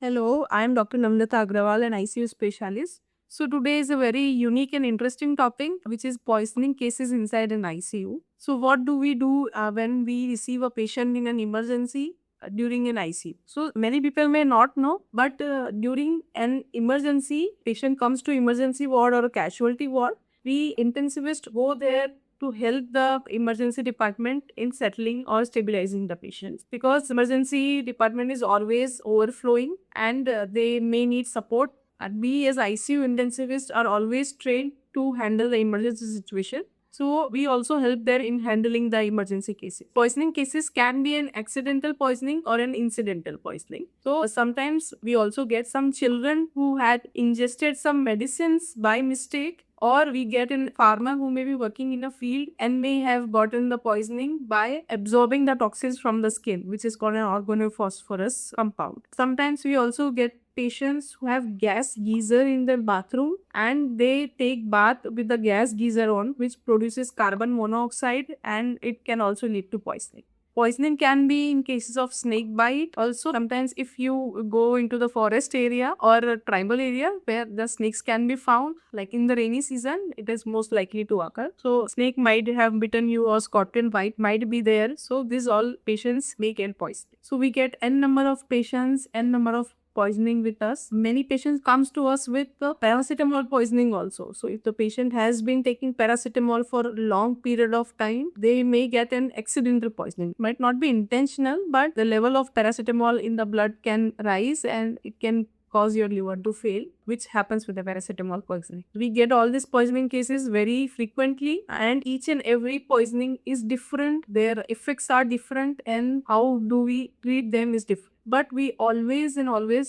Hello, I am Dr. Namrata Agrawal, an ICU specialist. So today is a very unique and interesting topic, which is poisoning cases inside an ICU. So what do we do when we receive a patient in an emergency during an ICU? So many people may not know, but during an emergency, patient comes to emergency ward or a casualty ward, we intensivists go there to help the emergency department in settling or stabilizing the patients, because emergency department is always overflowing and they may need support, and we as ICU intensivists are always trained to handle the emergency situation. So we also help there in handling the emergency cases. Poisoning cases can be an accidental poisoning or an incidental poisoning. So sometimes we also get some children who had ingested some medicines by mistake, or we get a farmer who may be working in a field and may have gotten the poisoning by absorbing the toxins from the skin, which is called an organophosphorus compound. Sometimes we also get patients who have gas geyser in their bathroom and they take bath with the gas geyser on, which produces carbon monoxide, and it can also lead to poisoning. Poisoning can be in cases of snake bite. Also, sometimes if you go into the forest area or a tribal area where the snakes can be found, like in the rainy season, it is most likely to occur. So, snake might have bitten you or scorpion bite might be there. So, these all patients may get poisoning. So, we get n number of patients, n number of poisoning with us. Many patients comes to us with the paracetamol poisoning also. So if the patient has been taking paracetamol for a long period of time, they may get an accidental poisoning. Might not be intentional, but the level of paracetamol in the blood can rise and it can cause your liver to fail, which happens with the paracetamol poisoning. We get all these poisoning cases very frequently, and each and every poisoning is different. Their effects are different, and how do we treat them is different. But we always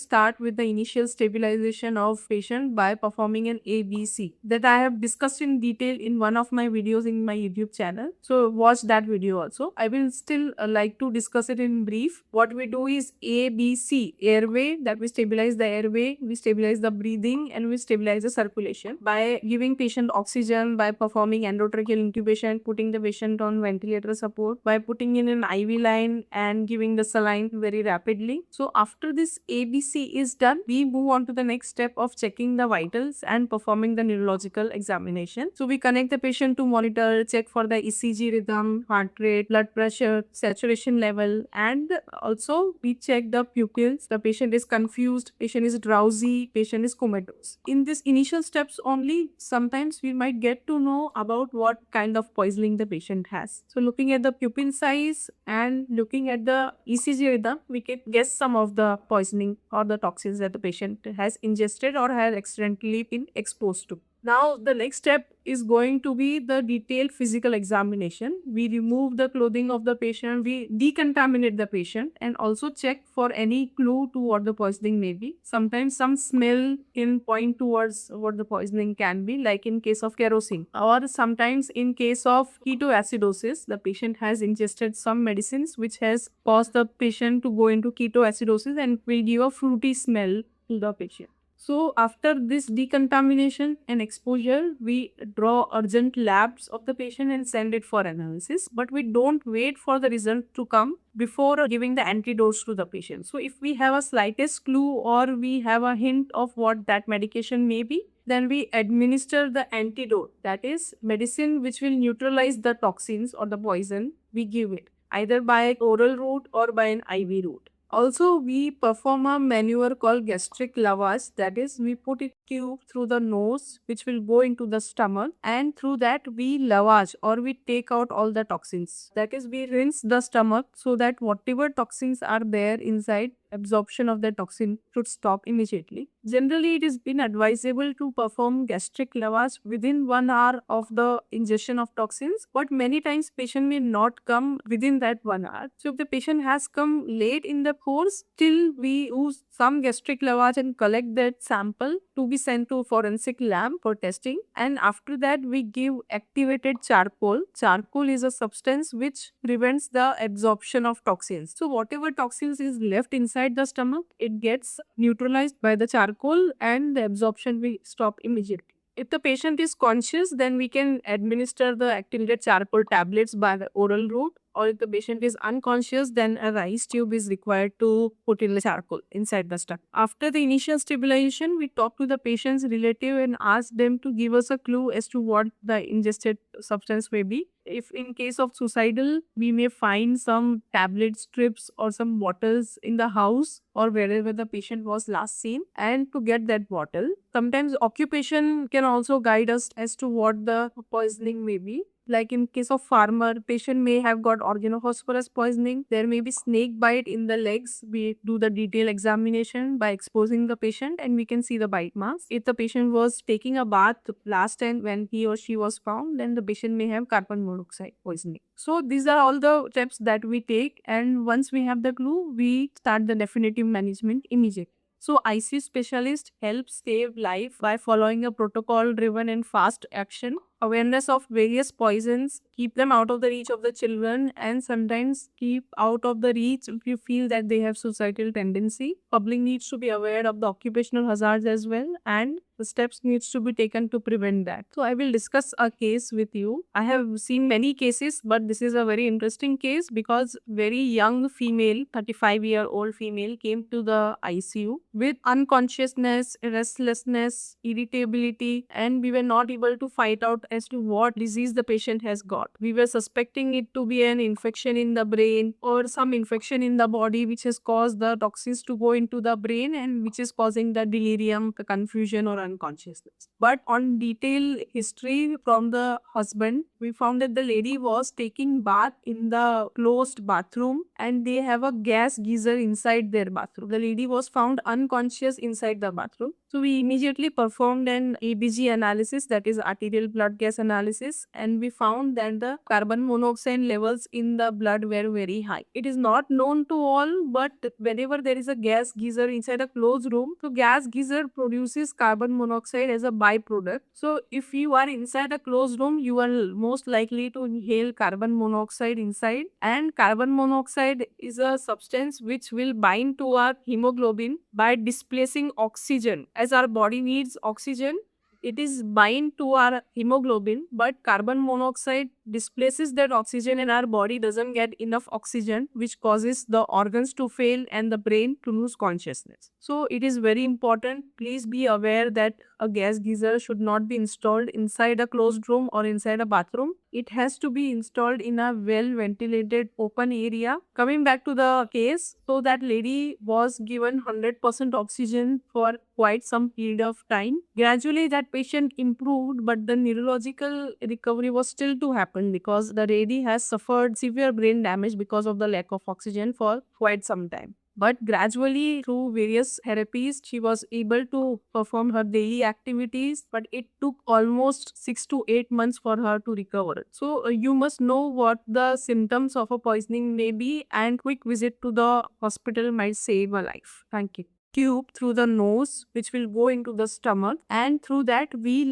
start with the initial stabilization of patient by performing an ABC that I have discussed in detail in one of my videos in my YouTube channel. So watch that video also. I will still like to discuss it in brief. What we do is ABC: airway, that we stabilize the airway, we stabilize the breathing, and we stabilize the circulation by giving patient oxygen, by performing endotracheal intubation, putting the patient on ventilator support, by putting in an IV line and giving the saline very rapidly. So after this ABC is done, we move on to the next step of checking the vitals and performing the neurological examination. So we connect the patient to monitor, check for the ECG rhythm, heart rate, blood pressure, saturation level, and also we check the pupils. The patient is confused, patient is drowsy, patient is comatose. In this initial steps only, sometimes we might get to know about what kind of poisoning the patient has. So looking at the pupil size and looking at the ECG rhythm, we can guess some of the poisoning or the toxins that the patient has ingested or has accidentally been exposed to. Now, the next step is going to be the detailed physical examination. We remove the clothing of the patient, we decontaminate the patient, and also check for any clue to what the poisoning may be. Sometimes some smell can point towards what the poisoning can be, like in case of kerosene. Or sometimes in case of ketoacidosis, the patient has ingested some medicines which has caused the patient to go into ketoacidosis and will give a fruity smell to the patient. So after this decontamination and exposure, we draw urgent labs of the patient and send it for analysis. But we don't wait for the result to come before giving the antidotes to the patient. So if we have a slightest clue or we have a hint of what that medication may be, then we administer the antidote, that is medicine which will neutralize the toxins or the poison. We give it either by oral route or by an IV route. Also, we perform a maneuver called gastric lavage, that is, we put a tube through the nose which will go into the stomach, and through that we lavage or we take out all the toxins. That is, we rinse the stomach so that whatever toxins are there inside, absorption of the toxin should stop immediately. Generally, it is been advisable to perform gastric lavage within 1 hour of the ingestion of toxins, but many times patient may not come within that 1 hour. So if the patient has come late in the course, still we use some gastric lavage and collect that sample to be sent to forensic lab for testing. And after that, we give activated charcoal. Charcoal is a substance which prevents the absorption of toxins. So whatever toxins is left inside the stomach, it gets neutralized by the charcoal and the absorption will stop immediately. If the patient is conscious, then we can administer the activated charcoal tablets by the oral route, or if the patient is unconscious, then a rice tube is required to put in the charcoal inside the stomach. After the initial stabilization, we talk to the patient's relative and ask them to give us a clue as to what the ingested substance may be. If in case of suicidal, we may find some tablet strips or some bottles in the house or wherever the patient was last seen, and to get that bottle. Sometimes occupation can also guide us as to what the poisoning may be. Like in case of farmer, patient may have got organophosphorus poisoning. There may be snake bite in the legs. We do the detailed examination by exposing the patient and we can see the bite marks. If the patient was taking a bath last time when he or she was found, then the patient may have carbon monoxide poisoning. So these are all the steps that we take, and once we have the clue, we start the definitive management immediately. So ICU specialist helps save life by following a protocol driven and fast action. Awareness of various poisons, keep them out of the reach of the children, and sometimes keep out of the reach if you feel that they have suicidal tendency. Public needs to be aware of the occupational hazards as well, and the steps needs to be taken to prevent that. So I will discuss a case with you. I have seen many cases, but this is a very interesting case because very young female, 35-year-old female, came to the ICU with unconsciousness, restlessness, irritability, and we were not able to find out as to what disease the patient has got. We were suspecting it to be an infection in the brain or some infection in the body which has caused the toxins to go into the brain and which is causing the delirium, the confusion or unconsciousness. But on detailed history from the husband, we found that the lady was taking bath in the closed bathroom and they have a gas geyser inside their bathroom. The lady was found unconscious inside the bathroom. So we immediately performed an ABG analysis, that is arterial blood gas analysis, and we found that the carbon monoxide levels in the blood were very high. It is not known to all, but whenever there is a gas geyser inside a closed room, so gas geyser produces carbon monoxide as a byproduct. So if you are inside a closed room, you are most likely to inhale carbon monoxide inside, and carbon monoxide is a substance which will bind to our hemoglobin by displacing oxygen. As our body needs oxygen, it is bind to our hemoglobin, but carbon monoxide displaces that oxygen and our body doesn't get enough oxygen, which causes the organs to fail and the brain to lose consciousness. So it is very important. Please be aware that a gas geyser should not be installed inside a closed room or inside a bathroom. It has to be installed in a well ventilated open area. Coming back to the case, so that lady was given 100% oxygen for quite some period of time. Gradually that patient improved, but the neurological recovery was still to happen because the lady has suffered severe brain damage because of the lack of oxygen for quite some time. But gradually, through various therapies, she was able to perform her daily activities. But it took almost 6 to 8 months for her to recover. So, you must know what the symptoms of a poisoning may be, and quick visit to the hospital might save a life. Thank you. Tube through the nose, which will go into the stomach, and through that, we